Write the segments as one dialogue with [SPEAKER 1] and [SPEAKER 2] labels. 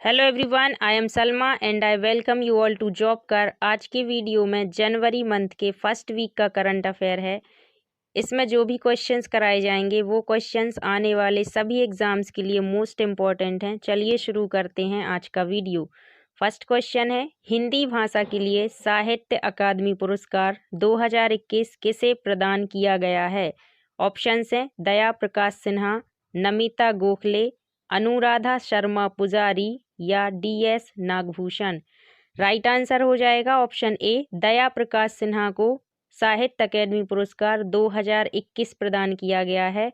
[SPEAKER 1] Hello everyone, I am Salma and I welcome you all to job कर। आज के video में जनवरी मंथ के फर्स्ट वीक का करंट अफेयर है। इसमें जो भी क्वेश्चंस कराए जाएंगे वो क्वेश्चंस आने वाले सभी एग्जाम्स के लिए मोस्ट इम्पॉर्टेंट हैं। चलिए शुरू करते हैं आज का वीडियो। फर्स्ट क्वेश्चन है, हिंदी भाषा के लिए साहित्य अकादमी पुरस्कार 2021 किसे प्रदान किया गया है? ऑप्शंस हैं दया प्रकाश सिन्हा, नमिता गोखले, अनुराधा शर्मा पुजारी या DS नागभूषण। राइट आंसर हो जाएगा ऑप्शन ए, दया प्रकाश सिन्हा को साहित्य अकादमी पुरस्कार 2021 प्रदान किया गया है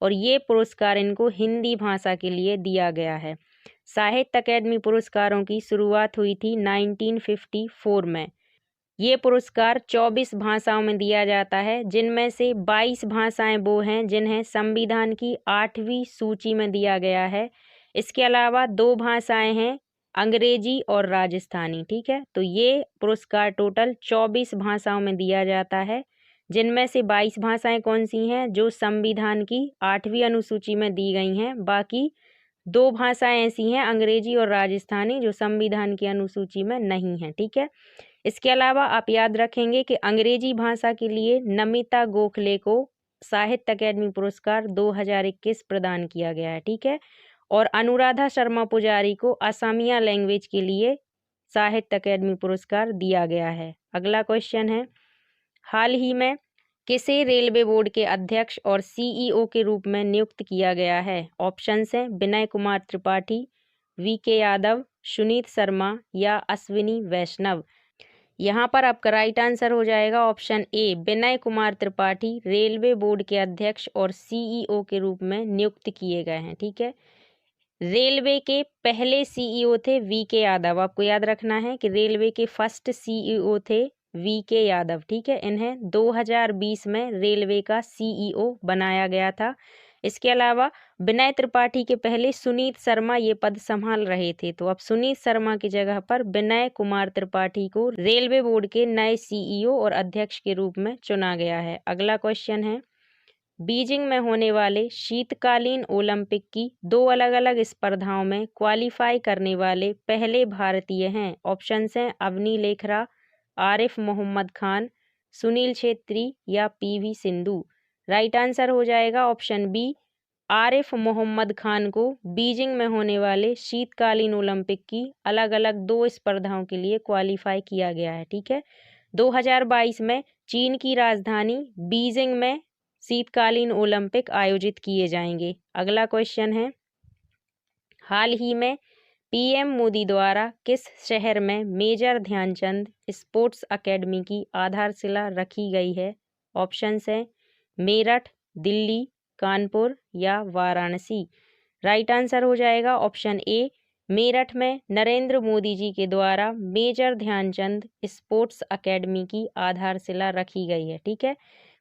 [SPEAKER 1] और ये पुरस्कार इनको हिंदी भाषा के लिए दिया गया है। साहित्य अकादमी पुरस्कारों की शुरुआत हुई थी 1954 में। ये पुरस्कार 24 भाषाओं में दिया जाता है, जिनमें से 22 भाषाएं वो हैं जिन्हें संविधान की 8वीं सूची में दिया गया है। इसके अलावा 2 भाषाएं हैं, अंग्रेजी और राजस्थानी। ठीक है, तो ये पुरस्कार टोटल 24 भाषाओं में दिया जाता है, जिनमें से 22 भाषाएं कौन सी हैं जो संविधान की 8वीं अनुसूची में दी गई हैं। बाकी 2 भाषाएं ऐसी हैं, अंग्रेजी और राजस्थानी, जो संविधान की अनुसूची में नहीं है। ठीक है, इसके अलावा आप याद रखेंगे कि अंग्रेजी भाषा के लिए नमिता गोखले को साहित्य अकादमी पुरस्कार 2021 प्रदान किया गया है। ठीक है, और अनुराधा शर्मा पुजारी को असमिया लैंग्वेज के लिए साहित्य अकादमी पुरस्कार दिया गया है। अगला क्वेश्चन है, हाल ही में किसे रेलवे बोर्ड के अध्यक्ष और CEO के रूप में नियुक्त किया गया है? ऑप्शंस हैं विनय कुमार त्रिपाठी, VK यादव, सुनीत शर्मा या अश्विनी वैष्णव। यहाँ पर आपका राइट आंसर हो जाएगा option A, Vinay Kumar Tripathi railway board के अध्यक्ष और CEO के रूप में नियुक्त किए गए हैं। ठीक है, रेलवे के पहले CEO थे VK यादव। आपको याद रखना है कि रेलवे के फर्स्ट CEO थे VK यादव। ठीक है, इन्हें 2020 में रेलवे का CEO बनाया गया था। इसके अलावा विनय त्रिपाठी के पहले सुनीत शर्मा ये पद संभाल रहे थे, तो अब सुनीत शर्मा की जगह पर विनय कुमार त्रिपाठी को रेलवे बोर्ड के नए CEO और अध्यक्ष के रूप में चुना गया है। अगला क्वेश्चन है, बीजिंग में होने वाले शीतकालीन ओलंपिक की 2 अलग अलग स्पर्धाओं में क्वालिफाई करने वाले पहले भारतीय हैं। ऑप्शंस हैं अवनी लेखरा, आरिफ मोहम्मद खान, सुनील छेत्री या PV सिंधु। राइट आंसर हो जाएगा ऑप्शन बी, आरिफ मोहम्मद खान को बीजिंग में होने वाले शीतकालीन ओलंपिक की अलग अलग 2 स्पर्धाओं के लिए क्वालिफाई किया गया है। ठीक है, 2022 में चीन की राजधानी बीजिंग में शीतकालीन ओलंपिक आयोजित किए जाएंगे। अगला क्वेश्चन है, हाल ही में PM मोदी द्वारा किस शहर में मेजर ध्यानचंद स्पोर्ट्स अकेडमी की आधारशिला रखी गई है? ऑप्शंस हैं मेरठ, दिल्ली, कानपुर या वाराणसी। राइट आंसर हो जाएगा ऑप्शन ए, मेरठ में नरेंद्र मोदी जी के द्वारा मेजर ध्यानचंद स्पोर्ट्स अकेडमी की आधारशिला रखी गई है। ठीक है,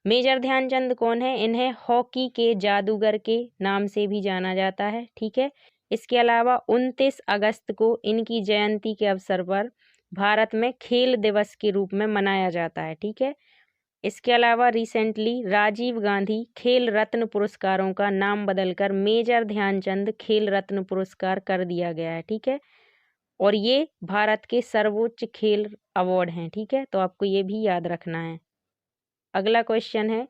[SPEAKER 1] मेजर ध्यानचंद कौन है? इन्हें हॉकी के जादूगर के नाम से भी जाना जाता है। ठीक है, इसके अलावा 29 अगस्त को इनकी जयंती के अवसर पर भारत में खेल दिवस के रूप में मनाया जाता है। ठीक है, इसके अलावा रिसेंटली राजीव गांधी खेल रत्न पुरस्कारों का नाम बदलकर मेजर ध्यानचंद खेल रत्न पुरस्कार कर दिया गया है। ठीक है, और ये भारत के सर्वोच्च खेल अवार्ड हैं। ठीक है, तो आपको ये भी याद रखना है। अगला क्वेश्चन है,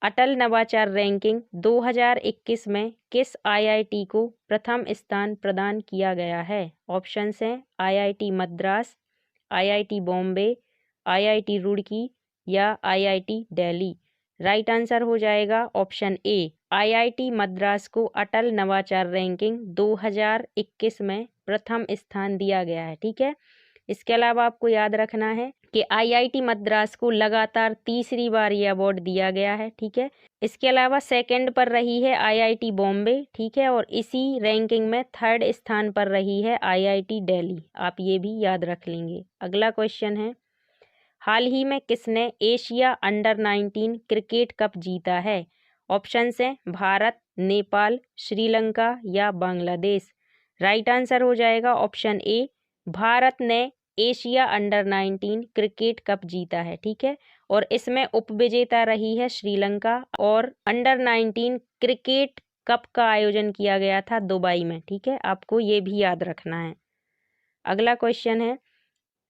[SPEAKER 1] अटल नवाचार रैंकिंग 2021 में किस IIT को प्रथम स्थान प्रदान किया गया है? ऑप्शंस हैं IIT Madras, IIT Bombay, IIT Roorkee या IIT दिल्ली। राइट आंसर हो जाएगा ऑप्शन ए, IIT मद्रास को अटल नवाचार रैंकिंग 2021 में प्रथम स्थान दिया गया है। ठीक है, इसके अलावा आपको याद रखना है कि IIT मद्रास को लगातार तीसरी बार ये अवार्ड दिया गया है। ठीक है, इसके अलावा सेकंड पर रही है IIT बॉम्बे। ठीक है, और इसी रैंकिंग में थर्ड स्थान पर रही है IIT दिल्ली। आप ये भी याद रख लेंगे। अगला क्वेश्चन है, हाल ही में किसने एशिया अंडर 19 क्रिकेट कप जीता है? ऑप्शंस हैं भारत, नेपाल, श्रीलंका या बांग्लादेश। राइट आंसर हो जाएगा ऑप्शन ए, भारत ने एशिया अंडर 19 क्रिकेट कप जीता है। ठीक है, और इसमें उपविजेता रही है श्रीलंका और अंडर 19 क्रिकेट कप का आयोजन किया गया था दुबई में। ठीक है, आपको ये भी याद रखना है। अगला क्वेश्चन है,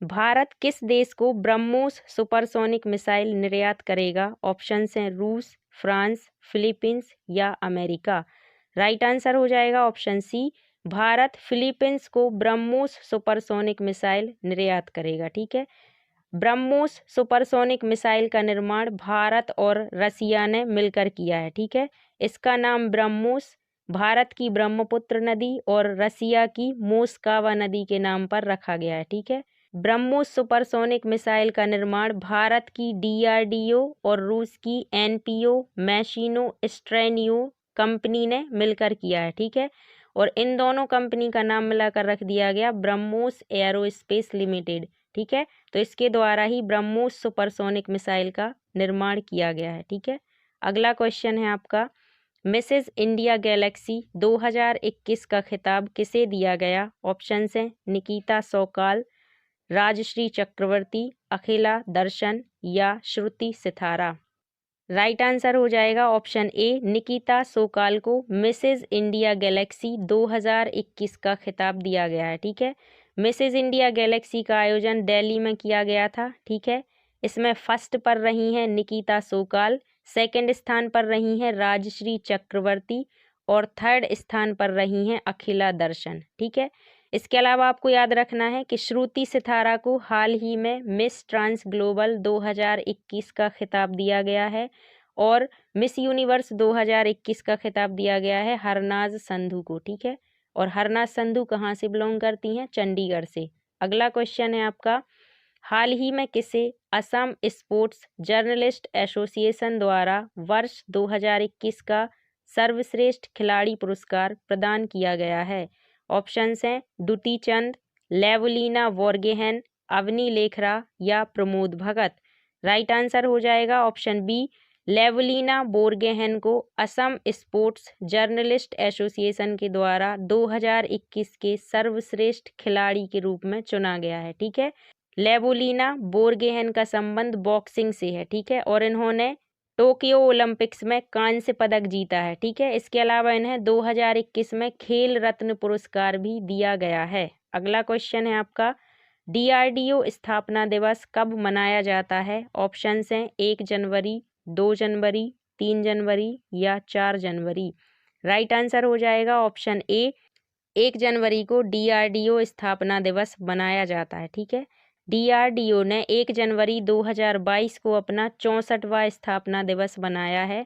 [SPEAKER 1] भारत किस देश को ब्रह्मोस सुपरसोनिक मिसाइल निर्यात करेगा? ऑप्शंस हैं रूस, फ्रांस, फिलीपींस या अमेरिका। राइट आंसर हो जाएगा ऑप्शन सी, भारत फिलीपींस को ब्रह्मोस सुपरसोनिक मिसाइल निर्यात करेगा। ठीक है, ब्रह्मोस सुपरसोनिक मिसाइल का निर्माण भारत और रसिया ने मिलकर किया है। ठीक है, इसका नाम ब्रह्मोस भारत की ब्रह्मपुत्र नदी और रसिया की मोस्कावा नदी के नाम पर रखा गया है। ठीक है, ब्रह्मोस सुपरसोनिक मिसाइल का निर्माण भारत की DRDO और रूस की NPO मैशिनो स्ट्रेनियो कंपनी ने मिलकर किया है। ठीक है, और इन दोनों कंपनी का नाम मिलाकर रख दिया गया ब्रह्मोस एरोस्पेस लिमिटेड। ठीक है, तो इसके द्वारा ही ब्रह्मोस सुपरसोनिक मिसाइल का निर्माण किया गया है। ठीक है, अगला क्वेश्चन है आपका, मिसेज इंडिया गैलेक्सी 2021 का खिताब किसे दिया गया? ऑप्शंस हैं निकिता सोकाल, राजश्री चक्रवर्ती, अखिला दर्शन या श्रुति सितारा। राइट आंसर हो जाएगा ऑप्शन ए, निकिता सोकाल को मिसेज इंडिया गैलेक्सी 2021 का खिताब दिया गया है। ठीक है, मिसेज इंडिया गैलेक्सी का आयोजन दिल्ली में किया गया था। ठीक है, इसमें फर्स्ट पर रही हैं निकिता सोकाल, सेकंड स्थान पर रही हैं राजश्री चक्रवर्ती और थर्ड स्थान पर रही हैं अखिला दर्शन। ठीक है, इसके अलावा आपको याद रखना है कि श्रुति सितारा को हाल ही में मिस ट्रांस ग्लोबल 2021 का खिताब दिया गया है और मिस यूनिवर्स 2021 का खिताब दिया गया है हरनाज संधू को। ठीक है, और हरनाज संधू कहाँ से बिलोंग करती हैं? चंडीगढ़ से। अगला क्वेश्चन है आपका, हाल ही में किसे असम स्पोर्ट्स जर्नलिस्ट एसोसिएशन द्वारा वर्ष 2021 का सर्वश्रेष्ठ खिलाड़ी पुरस्कार प्रदान किया गया है? ऑप्शंस हैं दुती चंद, लेवलिना वोर्गेहन, अवनी लेखरा या प्रमोद भगत। राइट आंसर हो जाएगा ऑप्शन बी, लेवलिना बोर्गेहन को असम स्पोर्ट्स जर्नलिस्ट एसोसिएशन के द्वारा 2021 के सर्वश्रेष्ठ खिलाड़ी के रूप में चुना गया है। ठीक है, लेवलिना बोर्गेहन का संबंध बॉक्सिंग से है। ठीक है, और इन्होंने टोक्यो ओलंपिक्स में कांस्य पदक जीता है। ठीक है, इसके अलावा इन्हें 2021 में खेल रत्न पुरस्कार भी दिया गया है। अगला क्वेश्चन है आपका, DRDO स्थापना दिवस कब मनाया जाता है? ऑप्शंस हैं 1 जनवरी, 2 जनवरी, 3 जनवरी या 4 जनवरी। राइट आंसर हो जाएगा ऑप्शन ए, 1 जनवरी को DRDO स्थापना दिवस मनाया जाता है। ठीक है, DRDO ने 1 जनवरी 2022 को अपना 64वां स्थापना दिवस बनाया है।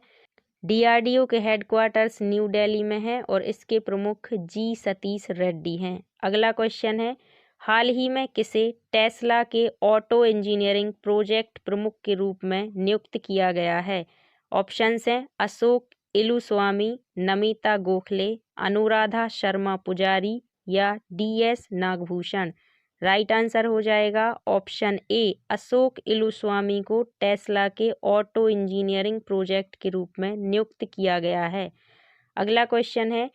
[SPEAKER 1] DRDO के हेडक्वार्टर्स न्यू दिल्ली में है और इसके प्रमुख जी सतीश रेड्डी हैं। अगला क्वेश्चन है, हाल ही में किसे टेस्ला के ऑटो इंजीनियरिंग प्रोजेक्ट प्रमुख के रूप में नियुक्त किया गया है? ऑप्शंस हैं अशोक इलुस्वामी, नमिता गोखले, अनुराधा शर्मा पुजारी या DS नागभूषण। राइट आंसर हो जाएगा ऑप्शन ए, अशोक इलुस्वामी को टेस्ला के ऑटो इंजीनियरिंग प्रोजेक्ट के रूप में नियुक्त किया गया है। अगला क्वेश्चन है,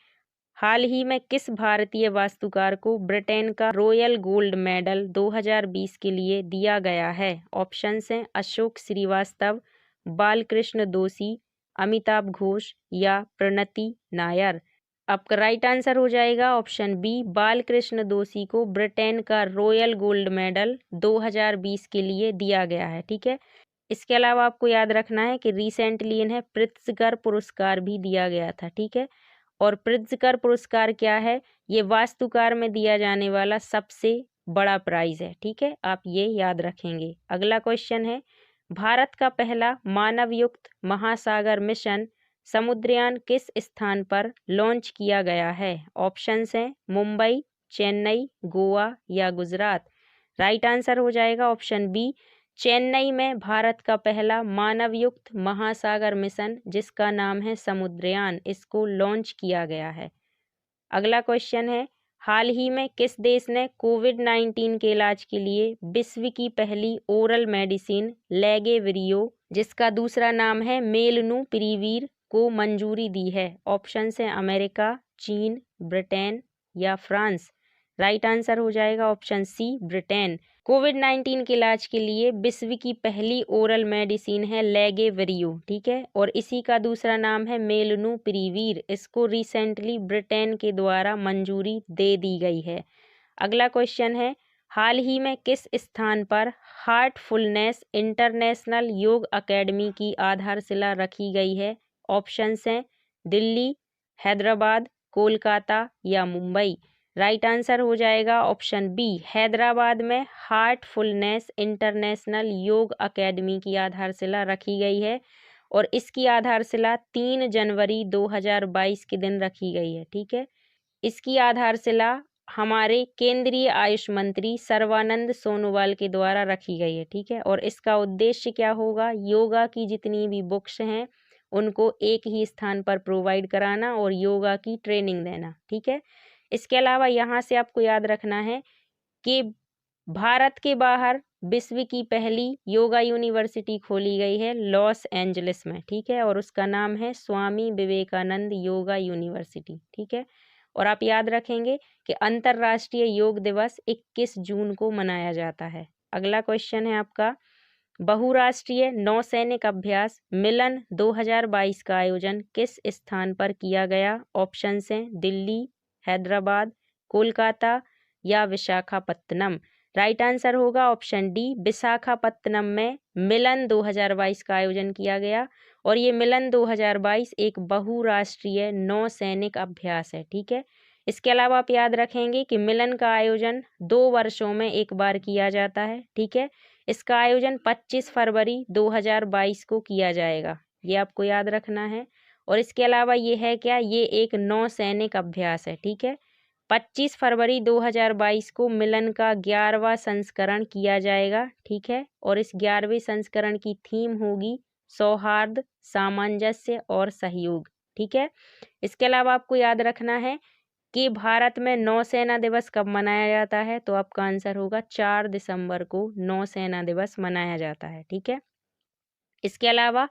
[SPEAKER 1] हाल ही में किस भारतीय वास्तुकार को ब्रिटेन का रॉयल गोल्ड मेडल 2020 के लिए दिया गया है? ऑप्शंस हैं अशोक श्रीवास्तव, बालकृष्ण दोषी, अमिताभ घोष या प्रणति नायर। आपका राइट आंसर हो जाएगा ऑप्शन बी, बालकृष्ण दोषी को ब्रिटेन का रॉयल गोल्ड मेडल 2020 के लिए दिया गया है। ठीक है, इसके अलावा आपको याद रखना है कि रिसेंटली इन्हें प्रित्जकर पुरस्कार भी दिया गया था। ठीक है, और प्रित्जकर पुरस्कार क्या है? ये वास्तुकार में दिया जाने वाला सबसे बड़ा प्राइज है। ठीक है, आप ये याद रखेंगे। अगला क्वेश्चन है, भारत का पहला मानवयुक्त महासागर मिशन समुद्रयान किस स्थान पर लॉन्च किया गया है? ऑप्शंस हैं मुंबई, चेन्नई, गोवा या गुजरात। राइट आंसर हो जाएगा ऑप्शन बी, चेन्नई में भारत का पहला मानवयुक्त महासागर मिशन जिसका नाम है समुद्रयान, इसको लॉन्च किया गया है। अगला क्वेश्चन है, हाल ही में किस देश ने कोविड-19 के इलाज के लिए विश्व की पहली ओरल मेडिसिन लेगेविरियो जिसका दूसरा नाम है मेलनूपिरीवीर को मंजूरी दी है? ऑप्शंस हैं अमेरिका, चीन, ब्रिटेन या फ्रांस। राइट आंसर हो जाएगा ऑप्शन सी, ब्रिटेन। कोविड-19 के इलाज के लिए विश्व की पहली ओरल मेडिसिन है लेगेविरियो। ठीक है, और इसी का दूसरा नाम है मेलनूपिरीवीर। इसको रिसेंटली ब्रिटेन के द्वारा मंजूरी दे दी गई है। अगला क्वेश्चन है, हाल ही में किस स्थान पर हार्टफुलनेस इंटरनेशनल योग अकेडमी की आधारशिला रखी गई है? ऑप्शंस हैं दिल्ली, हैदराबाद, कोलकाता या मुंबई। राइट आंसर हो जाएगा ऑप्शन बी, हैदराबाद में हार्टफुलनेस इंटरनेशनल योग अकेडमी की आधारशिला रखी गई है और इसकी आधारशिला 3 जनवरी 2022 के दिन रखी गई है। ठीक है, इसकी आधारशिला हमारे केंद्रीय आयुष मंत्री सर्बानंद सोनोवाल के द्वारा रखी गई है। ठीक है, और इसका उद्देश्य क्या होगा? योगा की जितनी भी बुक्स हैं उनको एक ही स्थान पर प्रोवाइड कराना और योगा की ट्रेनिंग देना। ठीक है, इसके अलावा यहाँ से आपको याद रखना है कि भारत के बाहर विश्व की पहली योगा यूनिवर्सिटी खोली गई है लॉस एंजलिस में। ठीक है, और उसका नाम है स्वामी विवेकानंद योगा यूनिवर्सिटी। ठीक है, और आप याद रखेंगे कि अंतर्राष्ट्रीय योग दिवस 21 जून को मनाया जाता है। अगला क्वेश्चन है आपका, बहुराष्ट्रीय नौसैनिक अभ्यास मिलन 2022 का आयोजन किस स्थान पर किया गया? ऑप्शंस हैं दिल्ली, हैदराबाद, कोलकाता या विशाखापत्तनम। राइट आंसर होगा ऑप्शन डी, विशाखापत्तनम में मिलन 2022 का आयोजन किया गया और ये मिलन 2022 एक बहुराष्ट्रीय नौसैनिक अभ्यास है। ठीक है, इसके अलावा आप याद रखेंगे कि मिलन का आयोजन 2 वर्षों में एक बार किया जाता है। ठीक है, इसका आयोजन 25 फरवरी 2022 को किया जाएगा, ये आपको याद रखना है। और इसके अलावा ये है क्या? ये एक नौसैनिक अभ्यास है। ठीक है, 25 फरवरी 2022 को मिलन का 11वां संस्करण किया जाएगा। ठीक है, और इस 11वें संस्करण की थीम होगी सौहार्द, सामंजस्य और सहयोग। ठीक है, इसके अलावा आपको याद रखना है कि भारत में नौसेना दिवस कब मनाया जाता है? तो आपका आंसर होगा 4 दिसंबर को नौसेना दिवस मनाया जाता है। ठीक है, इसके अलावा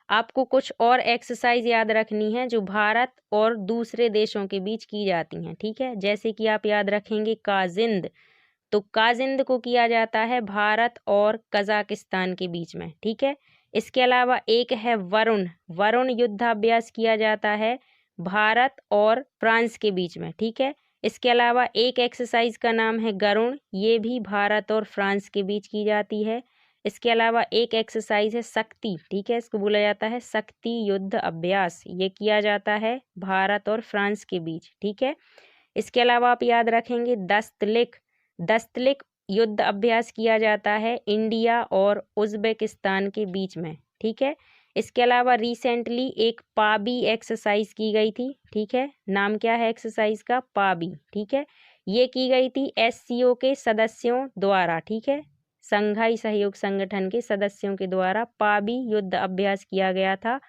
[SPEAKER 1] आपको कुछ और एक्सरसाइज याद रखनी है जो भारत और दूसरे देशों के बीच की जाती हैं। ठीक है, जैसे कि आप याद रखेंगे काजिंद, तो काजिंद को किया जाता है भारत और कजाकिस्तान के बीच में। ठीक है, इसके अलावा एक है वरुण, वरुण युद्धाभ्यास किया जाता है भारत और फ्रांस के बीच में। ठीक है, इसके अलावा एक एक्सरसाइज का नाम है गरुण, ये भी भारत और फ्रांस के बीच की जाती है। इसके अलावा एक एक्सरसाइज है शक्ति। ठीक है, इसको बोला जाता है शक्ति युद्ध अभ्यास, ये किया जाता है भारत और फ्रांस के बीच। ठीक है, इसके अलावा आप याद रखेंगे दस्तलिक, दस्तलिक युद्ध अभ्यास किया जाता है इंडिया और उज्बेकिस्तान के बीच में। ठीक है, इसके अलावा रिसेंटली एक पाबी एक्सरसाइज की गई थी। ठीक है, नाम क्या है एक्सरसाइज का? पाबी। ठीक है, ये की गई थी एससीओ के सदस्यों द्वारा। ठीक है, संघाई सहयोग संगठन के सदस्यों के द्वारा पाबी युद्ध अभ्यास किया गया था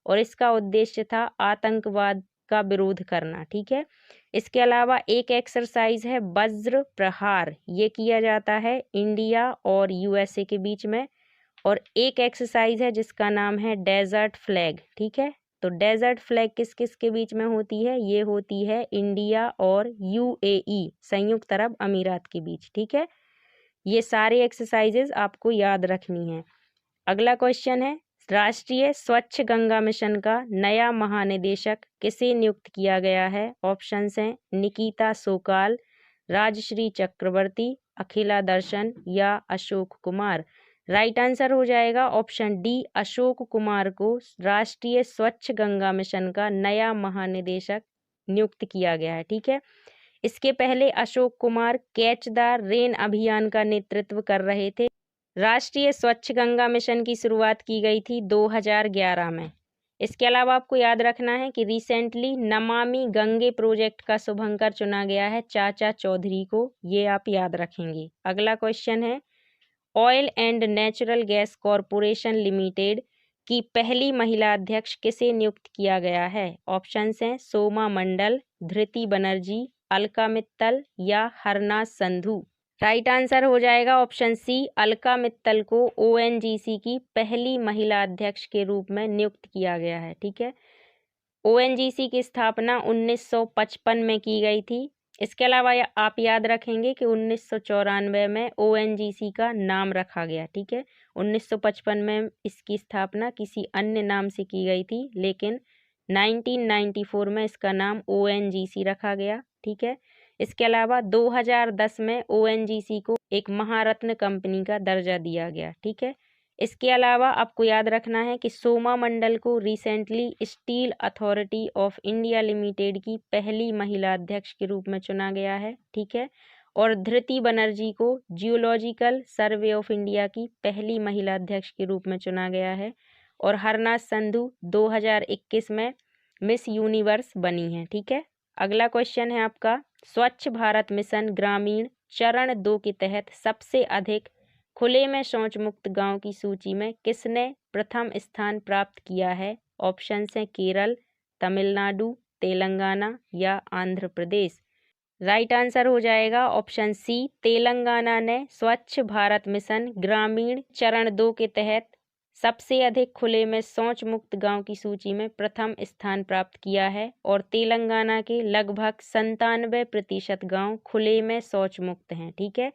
[SPEAKER 1] और इसका उद्देश्य था आतंकवाद का विरोध करना। ठीक है, इसके अलावा एक एक्सरसाइज है वज्र प्रहार, ये किया जाता है इंडिया और यूएसए के बीच में। और एक एक्सरसाइज है जिसका नाम है डेजर्ट फ्लैग। ठीक है, तो डेजर्ट फ्लैग किस किस के बीच में होती है? ये होती है इंडिया और यूएई संयुक्त अरब अमीरात के बीच। ठीक है, ये सारे एक्सरसाइजेज आपको याद रखनी है। अगला क्वेश्चन है, राष्ट्रीय स्वच्छ गंगा मिशन का नया महानिदेशक किसे नियुक्त किया गया है? ऑप्शंस हैं निकिता सोकाल, राजश्री चक्रवर्ती, अखिला दर्शन या अशोक कुमार। राइट आंसर हो जाएगा ऑप्शन डी, अशोक कुमार को राष्ट्रीय स्वच्छ गंगा मिशन का नया महानिदेशक नियुक्त किया गया है। ठीक है, इसके पहले Ashok Kumar catch the rain अभियान का नेतृत्व कर रहे थे। राष्ट्रीय स्वच्छ गंगा मिशन की शुरुआत की गई थी 2011 में। इसके अलावा आपको याद रखना है कि रिसेंटली नमामि गंगे प्रोजेक्ट का शुभंकर चुना गया है चाचा चौधरी को, ये आप याद रखेंगे। अगला क्वेश्चन है, oil and natural gas corporation limited की पहली महिला अध्यक्ष किसे नियुक्त किया गया है? ऑप्शंस हैं सोमा मंडल, धृति बनर्जी, अलका मित्तल या हरनाथ संधू। राइट आंसर हो जाएगा ऑप्शन सी, अलका मित्तल को ओएनजीसी की पहली महिला अध्यक्ष के रूप में नियुक्त किया गया है। ठीक है, ओएनजीसी की स्थापना 1955 में की गई थी। इसके अलावा आप याद रखेंगे कि 1994 में ओएनजीसी का नाम रखा गया। ठीक है, 1955 में इसकी स्थापना किसी अन्य नाम से की गई थी, लेकिन 1994 में इसका नाम ओएनजीसी रखा गया। ठीक है, इसके अलावा 2010 में ONGC को एक महारत्न कंपनी का दर्जा दिया गया। ठीक है। इसके अलावा आपको याद रखना है कि सोमा मंडल को recently steel authority of India limited की पहली महिला अध्यक्ष के रूप में चुना गया है। ठीक है। और धृति बनर्जी को जियोलॉजिकल सर्वे ऑफ इंडिया की पहली महिला अध्यक्ष के रूप में चुना गया है। और हरनाथ संधू 2021 में मिस यूनिवर्स बनी है। ठीक है। अगला क्वेश्चन है आपका, स्वच्छ भारत मिशन ग्रामीण चरण 2 के तहत सबसे अधिक खुले में शौच मुक्त गांव की सूची में किसने प्रथम स्थान प्राप्त किया है? ऑप्शन हैं केरल, तमिलनाडु, तेलंगाना या आंध्र प्रदेश। राइट आंसर हो जाएगा ऑप्शन सी, तेलंगाना ने स्वच्छ भारत मिशन ग्रामीण चरण 2 के तहत सबसे अधिक खुले में शौच मुक्त गांव की सूची में प्रथम स्थान प्राप्त किया है। और तेलंगाना के लगभग 97% गांव खुले में शौच मुक्त हैं। ठीक है।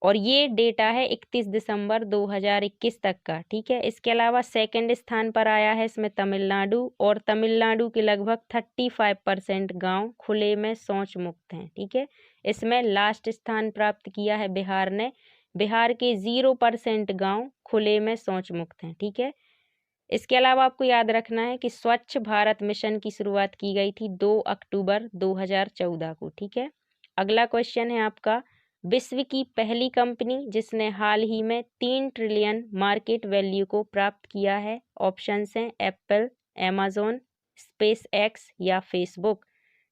[SPEAKER 1] और ये डेटा है 31 दिसंबर 2021 तक का। ठीक है। इसके अलावा सेकंड स्थान पर आया है इसमें तमिलनाडु, और तमिलनाडु के लगभग 35% गांव खुले में शौच मुक्त हैं। ठीक है। इसमें लास्ट स्थान प्राप्त किया है बिहार ने। बिहार के 0% गांव खुले में शौच मुक्त हैं। ठीक है। इसके अलावा आपको याद रखना है कि स्वच्छ भारत मिशन की शुरुआत की गई थी 2 अक्टूबर 2014 को। ठीक है। अगला क्वेश्चन है आपका, विश्व की पहली कंपनी जिसने हाल ही में 3 ट्रिलियन मार्केट वैल्यू को प्राप्त किया है। ऑप्शंस हैं एप्पल, अमेज़न, स्पेस एक्स या फेसबुक।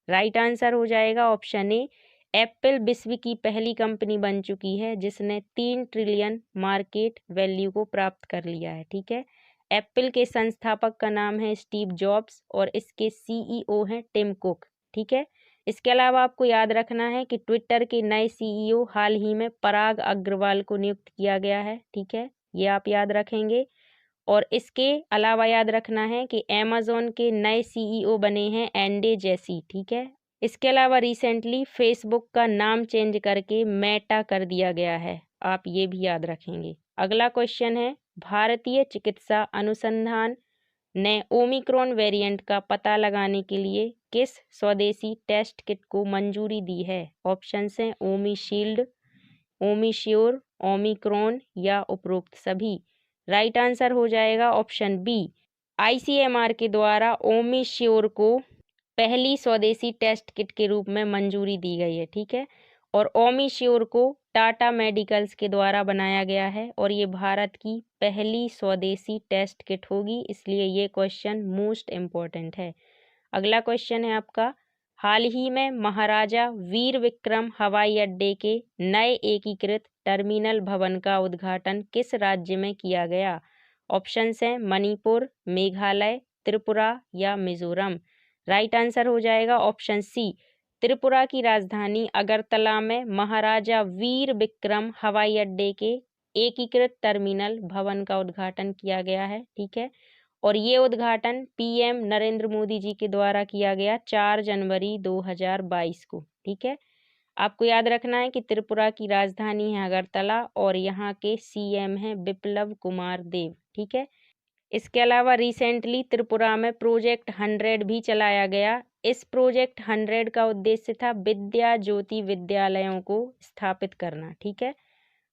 [SPEAKER 1] राइट आंसर हो जाएगा ऑप्शन ए, एप्पल विश्व की पहली कंपनी बन चुकी है जिसने 3 ट्रिलियन मार्केट वैल्यू को प्राप्त कर लिया है। ठीक है। एप्पल के संस्थापक का नाम है स्टीव जॉब्स और इसके CEO हैं टिम कुक। ठीक है। इसके अलावा आपको याद रखना है कि ट्विटर के नए CEO हाल ही में पराग अग्रवाल को नियुक्त किया गया है। ठीक है। ये आप याद रखेंगे। और इसके अलावा याद रखना है कि अमेज़न के नए CEO बने हैं एंडे जेसी। ठीक है। इसके अलावा रिसेंटली फेसबुक का नाम चेंज करके मेटा कर दिया गया है, आप ये भी याद रखेंगे। अगला क्वेश्चन है, भारतीय चिकित्सा अनुसंधान ने ओमिक्रॉन वेरिएंट का पता लगाने के लिए किस स्वदेशी टेस्ट किट को मंजूरी दी है? ऑप्शन हैं ओमिशील्ड, ओमिश्योर, ओमिक्रॉन या उपरोक्त सभी। राइट आंसर हो जाएगा ऑप्शन बी, ICMR के द्वारा ओमिश्योर को पहली स्वदेशी टेस्ट किट के रूप में मंजूरी दी गई है। ठीक है। और ओमिश्योर को टाटा मेडिकल्स के द्वारा बनाया गया है और ये भारत की पहली स्वदेशी टेस्ट किट होगी, इसलिए ये क्वेश्चन मोस्ट इम्पोर्टेंट है। अगला क्वेश्चन है आपका, हाल ही में महाराजा वीर विक्रम हवाई अड्डे के नए एकीकृत टर्मिनल भवन का उद्घाटन किस राज्य में किया गया? ऑप्शंस हैं मणिपुर, मेघालय, त्रिपुरा या मिजोरम। राइट आंसर हो जाएगा ऑप्शन सी, त्रिपुरा की राजधानी अगरतला में महाराजा वीर विक्रम हवाई अड्डे के एकीकृत टर्मिनल भवन का उद्घाटन किया गया है। ठीक है। और ये उद्घाटन PM नरेंद्र मोदी जी के द्वारा किया गया 4 जनवरी 2022 को। ठीक है। आपको याद रखना है कि त्रिपुरा की राजधानी है अगरतला और यहाँ के CM हैं बिप्लब कुमार देव। ठीक है। इसके अलावा रिसेंटली त्रिपुरा में प्रोजेक्ट 100 भी चलाया गया। इस प्रोजेक्ट 100 का उद्देश्य था विद्या ज्योति विद्यालयों को स्थापित करना। ठीक है।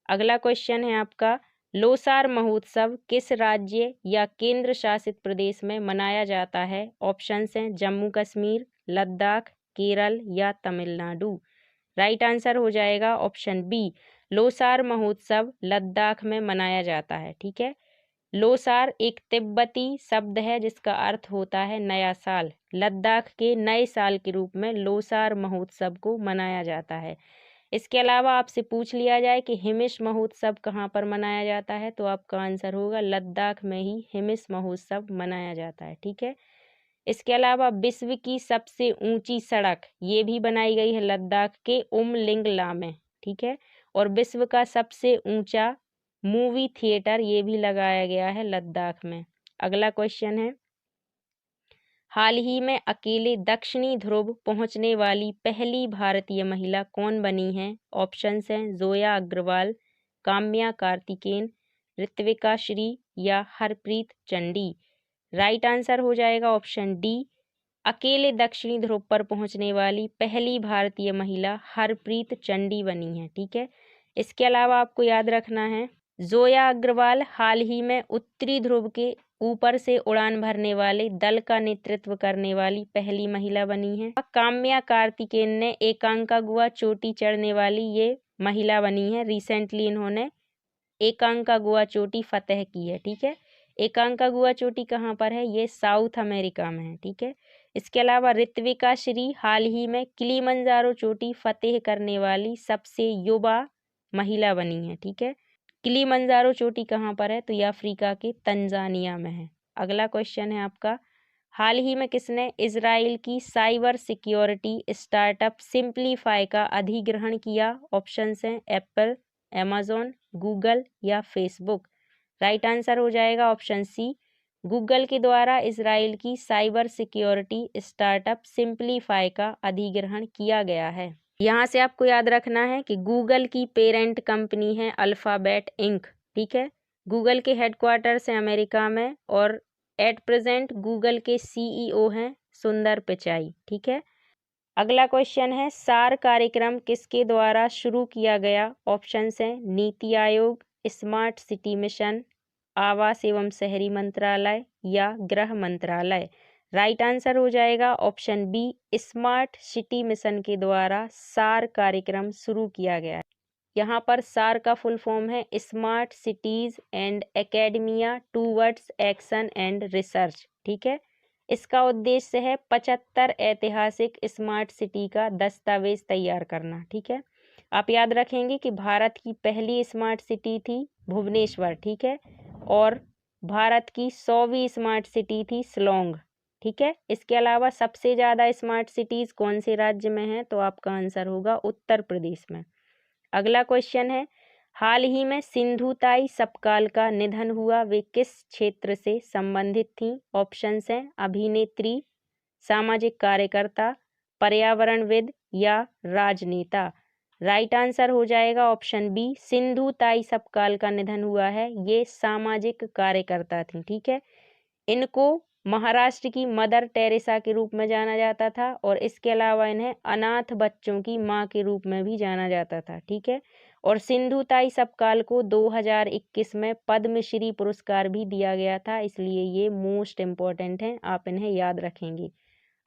[SPEAKER 1] अगला क्वेश्चन है आपका, लोसार महोत्सव किस राज्य या केंद्र शासित प्रदेश में मनाया जाता है? ऑप्शंस हैं जम्मू कश्मीर, लद्दाख, केरल या तमिलनाडु। राइट आंसर हो जाएगा ऑप्शन बी, लोसार महोत्सव लद्दाख में मनाया जाता है। ठीक है। लोसार एक तिब्बती शब्द है जिसका अर्थ होता है नया साल। लद्दाख के नए साल के रूप में लोसार महोत्सव को मनाया जाता है। इसके अलावा आपसे पूछ लिया जाए कि हिमिश महोत्सव कहाँ पर मनाया जाता है, तो आपका आंसर होगा लद्दाख में ही हिमिश महोत्सव मनाया जाता है। ठीक है। इसके अलावा विश्व की सबसे ऊंची सड़क ये भी बनाई गई है लद्दाख के उमलिंगला में। ठीक है। और विश्व का सबसे ऊंचा मूवी थिएटर ये भी लगाया गया है लद्दाख में। अगला क्वेश्चन है, हाल ही में अकेले दक्षिणी ध्रुव पहुंचने वाली पहली भारतीय महिला कौन बनी है? ऑप्शंस हैं जोया अग्रवाल, काम्या कार्तिकेयन, ऋत्विका श्री या हरप्रीत चंडी। राइट आंसर हो जाएगा ऑप्शन डी, अकेले दक्षिणी ध्रुव पर पहुंचने वाली पहली भारतीय महिला हरप्रीत चंडी बनी है। ठीक है, इसके अलावा आपको याद रखना है जोया अग्रवाल हाल ही में उत्तरी ध्रुव के ऊपर से उड़ान भरने वाले दल का नेतृत्व करने वाली पहली महिला बनी है। काम्या कार्तिकेयन ने एकांकागुआ चोटी चढ़ने वाली ये महिला बनी है। रिसेंटली इन्होंने एकांकागुआ चोटी फतेह की है। ठीक है, एकांकागुआ चोटी कहाँ पर है? ये साउथ अमेरिका में है। ठीक है, इसके अलावा ऋत्विका श्री हाल ही में किलिमंजारो चोटी फतेह करने वाली सबसे युवा महिला बनी है। ठीक है, किलिमंजारो चोटी कहाँ पर है? तो ये अफ्रीका के तंजानिया में है। अगला क्वेश्चन है आपका, हाल ही में किसने इजराइल की साइबर सिक्योरिटी स्टार्टअप सिंप्लीफाई का अधिग्रहण किया? ऑप्शंस हैं एप्पल, अमेजॉन, गूगल या फेसबुक। राइट आंसर हो जाएगा ऑप्शन सी, गूगल के द्वारा इजराइल की साइबर सिक्योरिटी स्टार्टअप सिंप्लीफाई का अधिग्रहण किया गया है। यहाँ से आपको याद रखना है कि गूगल की पेरेंट कंपनी है अल्फाबेट इंक। ठीक है, गूगल के हेडक्वार्टर्स हैं अमेरिका में और एट प्रेजेंट गूगल के सीईओ हैं सुंदर पिचाई। ठीक है, अगला क्वेश्चन है सार कार्यक्रम किसके द्वारा शुरू किया गया? ऑप्शंस हैं NITI Aayog, smart city mission, आवास एवं शहरी मंत्रालय या गृह मंत्रालय। राइट आंसर हो जाएगा option B, smart city mission के द्वारा सार कार्यक्रम शुरू किया गया है। यहाँ पर सार का फुल फॉर्म है smart cities and academia towards action and research. ठीक है, इसका उद्देश्य है 75 ऐतिहासिक स्मार्ट सिटी का दस्तावेज तैयार करना। ठीक है, आप याद रखेंगे कि भारत की पहली स्मार्ट सिटी थी भुवनेश्वर। ठीक है, और भारत की 100वीं स्मार्ट सिटी थी शिलोंग। ठीक है, इसके अलावा सबसे ज़्यादा स्मार्ट सिटीज़ कौन से राज्य में हैं? तो आपका आंसर होगा उत्तर प्रदेश में। अगला क्वेश्चन है हाल ही में सिंधु ताई सपकाल का निधन हुआ, वे किस क्षेत्र से संबंधित थीं? ऑप्शंस हैं अभिनेत्री, सामाजिक कार्यकर्ता, पर्यावरणविद या राजनेता। राइट आंसर हो जाएगा ऑप्शन बी, सिंधु ताई सपकाल का निधन हुआ है, ये सामाजिक कार्यकर्ता थी। ठीक है, इनको महाराष्ट्र की मदर टेरेसा के रूप में जाना जाता था और इसके अलावा इन्हें अनाथ बच्चों की माँ के रूप में भी जाना जाता था। ठीक है, और सिंधु ताई सपकाल को 2021 में पद्मश्री पुरस्कार भी दिया गया था, इसलिए ये मोस्ट इम्पोर्टेंट हैं, आप इन्हें याद रखेंगे।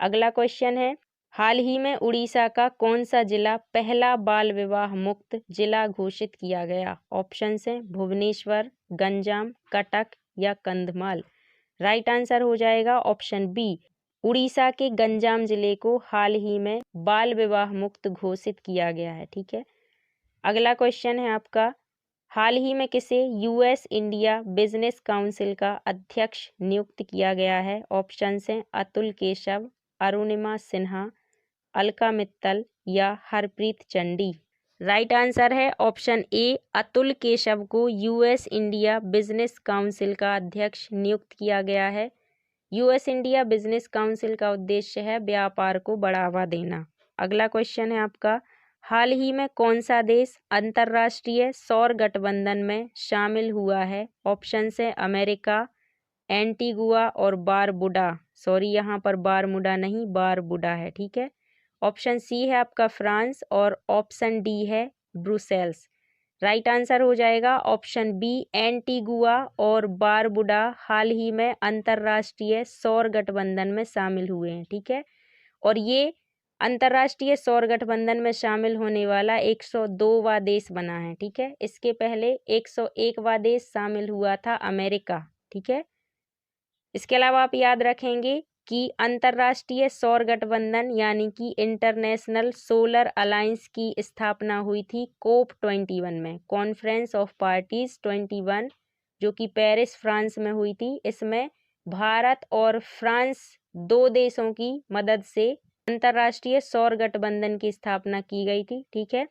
[SPEAKER 1] अगला क्वेश्चन है हाल ही में उड़ीसा का कौन सा जिला पहला बाल विवाह मुक्त जिला घोषित किया गया? ऑप्शंस हैं भुवनेश्वर, गंजाम, कटक या कंधमाल। राइट आंसर हो जाएगा ऑप्शन बी, उड़ीसा के गंजाम जिले को हाल ही में बाल विवाह मुक्त घोषित किया गया है। ठीक है, अगला क्वेश्चन है आपका हाल ही में किसे यूएस इंडिया बिजनेस काउंसिल का अध्यक्ष नियुक्त किया गया है? ऑप्शंस हैं अतुल केशव, अरुणिमा सिन्हा, अलका मित्तल या हरप्रीत चंडी। राइट आंसर है ऑप्शन ए, अतुल केशव को यूएस इंडिया बिजनेस काउंसिल का अध्यक्ष नियुक्त किया गया है। यूएस इंडिया बिजनेस काउंसिल का उद्देश्य है व्यापार को बढ़ावा देना। अगला क्वेश्चन है आपका हाल ही में कौन सा देश अंतर्राष्ट्रीय सौर गठबंधन में शामिल हुआ है? ऑप्शंस है अमेरिका, एंटीगुआ और बारबुडा। सॉरी, यहाँ पर बारमुडा नहीं बारबुडा है। ठीक है, ऑप्शन सी है आपका फ्रांस और ऑप्शन डी है ब्रुसेल्स। राइट आंसर हो जाएगा ऑप्शन बी, एंटीगुआ और बारबुडा हाल ही में अंतर्राष्ट्रीय सौर गठबंधन में शामिल हुए हैं। ठीक है, और ये अंतर्राष्ट्रीय सौर गठबंधन में शामिल होने वाला 102वां देश बना है। ठीक है, इसके पहले 101वां देश शामिल हुआ था अमेरिका। ठीक है, इसके अलावा आप याद रखेंगे कि अंतर्राष्ट्रीय सौर गठबंधन यानी कि इंटरनेशनल सोलर अलायंस की स्थापना हुई थी COP21 में, कॉन्फ्रेंस ऑफ पार्टीज 21, जो कि पेरिस फ्रांस में हुई थी। इसमें भारत और फ्रांस दो देशों की मदद से अंतर्राष्ट्रीय सौर गठबंधन की स्थापना की गई थी। ठीक है,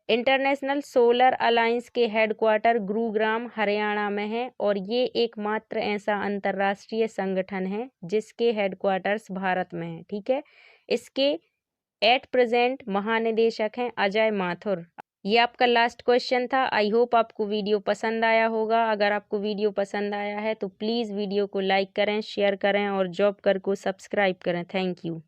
[SPEAKER 1] इंटरनेशनल सोलर अलायंस के हेडक्वार्टर गुरुग्राम हरियाणा में है और ये एकमात्र ऐसा अंतर्राष्ट्रीय संगठन है जिसके हेडक्वार्टर्स भारत में है। ठीक है, इसके एट प्रेजेंट महानिदेशक हैं अजय माथुर। ये आपका लास्ट क्वेश्चन था। आई होप आपको वीडियो पसंद आया होगा। अगर आपको वीडियो पसंद आया है तो प्लीज़ वीडियो को लाइक करें, शेयर करें और जॉब कर को सब्सक्राइब करें। Thank you.